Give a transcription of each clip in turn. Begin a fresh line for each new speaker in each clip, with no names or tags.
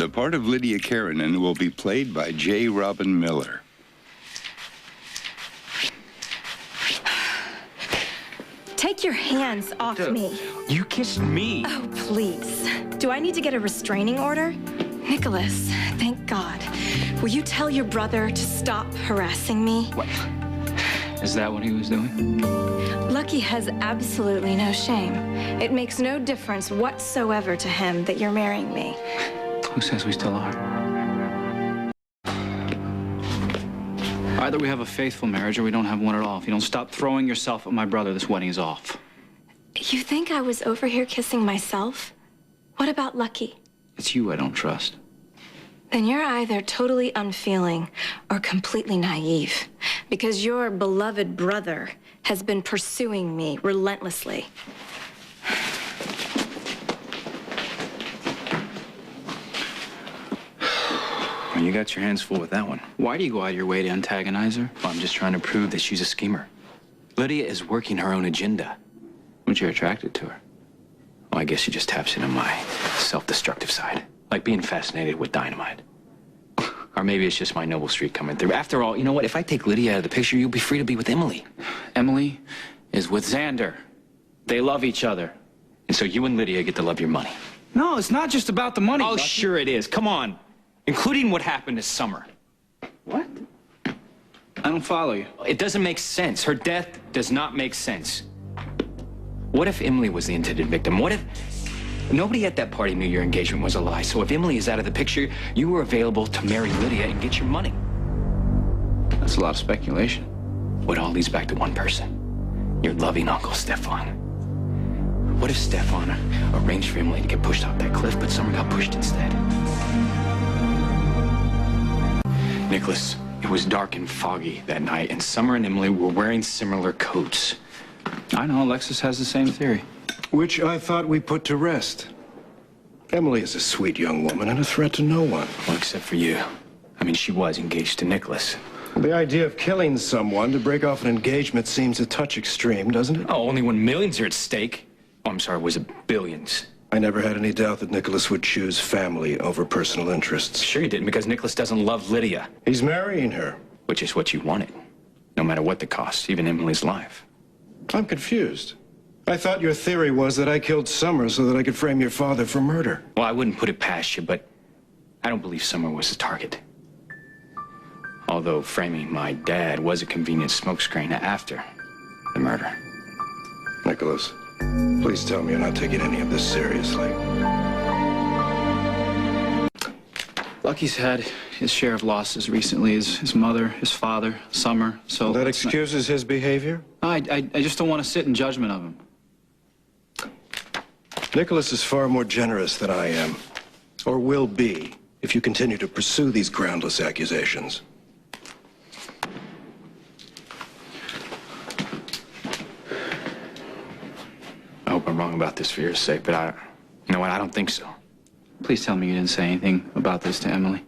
The part of Lydia Karanen will be played by J. Robin Miller.
Take your hands off me.
You kissed me.
Oh, please. Do I need to get a restraining order? Nikolas, thank God. Will you tell your brother to stop harassing me?
What? Is that what he was doing?
Lucky has absolutely no shame. It makes no difference whatsoever to him that you're marrying me.
Who says we still are? Either we have a faithful marriage or we don't have one at all. If you don't stop throwing yourself at my brother, this wedding is off.
You think I was over here kissing myself? What about Lucky?
It's you I don't trust.
Then you're either totally unfeeling or completely naive, because your beloved brother has been pursuing me relentlessly.
Well, you got your hands full with that one.
Why do you go out of your way to antagonize her?
Well, I'm just trying to prove that she's a schemer. Lydia is working her own agenda.
But you're attracted to her.
Well, I guess she just taps into my self-destructive side. Like being fascinated with dynamite. Or maybe it's just my noble streak coming through. After all, you know what? If I take Lydia out of the picture, you'll be free to be with Emily.
Emily is with Xander. They love each other.
And so you and Lydia get to love your money.
No, it's not just about the money.
Oh,
Lucky.
sure it is. Come on. Including what happened this summer.
What? I don't follow you.
It doesn't make sense. Her death does not make sense. What if Emily was the intended victim? What if nobody at that party knew your engagement was a lie? So if Emily is out of the picture, you were available to marry Lydia and get your money.
That's a lot of speculation.
What all leads back to one person. Your loving uncle, Stefan. What if Stefan arranged for Emily to get pushed off that cliff, but Summer got pushed instead? Nikolas, it was dark and foggy that night, and Summer and Emily were wearing similar coats.
I know, Alexis has the same theory.
Which I thought we put to rest. Emily is a sweet young woman and a threat to no one.
Well, except for you. I mean, she was engaged to Nikolas.
The idea of killing someone to break off an engagement seems a touch extreme, doesn't it?
Oh, only when millions are at stake. Oh, I'm sorry, was it billions?
I never had any doubt that Nikolas would choose family over personal interests.
Sure you didn't, because Nikolas doesn't love Lydia.
He's marrying her.
Which is what you wanted. No matter what the cost, even Emily's life.
I'm confused. I thought your theory was that I killed Summer so that I could frame your father for murder.
Well, I wouldn't put it past you, but I don't believe Summer was the target. Although framing my dad was a convenient smokescreen after the murder.
Nikolas, please tell me you're not taking any of this seriously.
Lucky's had his share of losses recently. His mother, his father, Summer, so...
That excuses his behavior?
I just don't want to sit in judgment of him.
Nikolas is far more generous than I am. Or will be, if you continue to pursue these groundless accusations.
I hope I'm wrong about this for your sake, but you know what? I don't think so.
Please tell me you didn't say anything about this to Emily.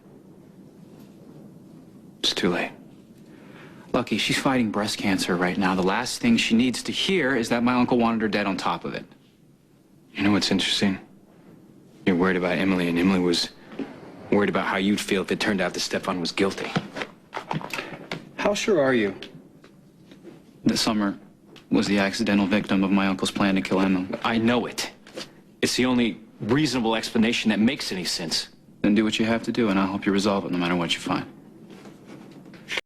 It's too late.
Lucky, she's fighting breast cancer right now. The last thing she needs to hear is that my uncle wanted her dead on top of it.
You know what's interesting? You're worried about Emily, and Emily was worried about how you'd feel if it turned out that Stefan was guilty.
How sure are you that Summer was the accidental victim of my uncle's plan to kill Emily?
I know it. It's the only reasonable explanation that makes any sense.
Then do what you have to do, and I'll help you resolve it no matter what you find.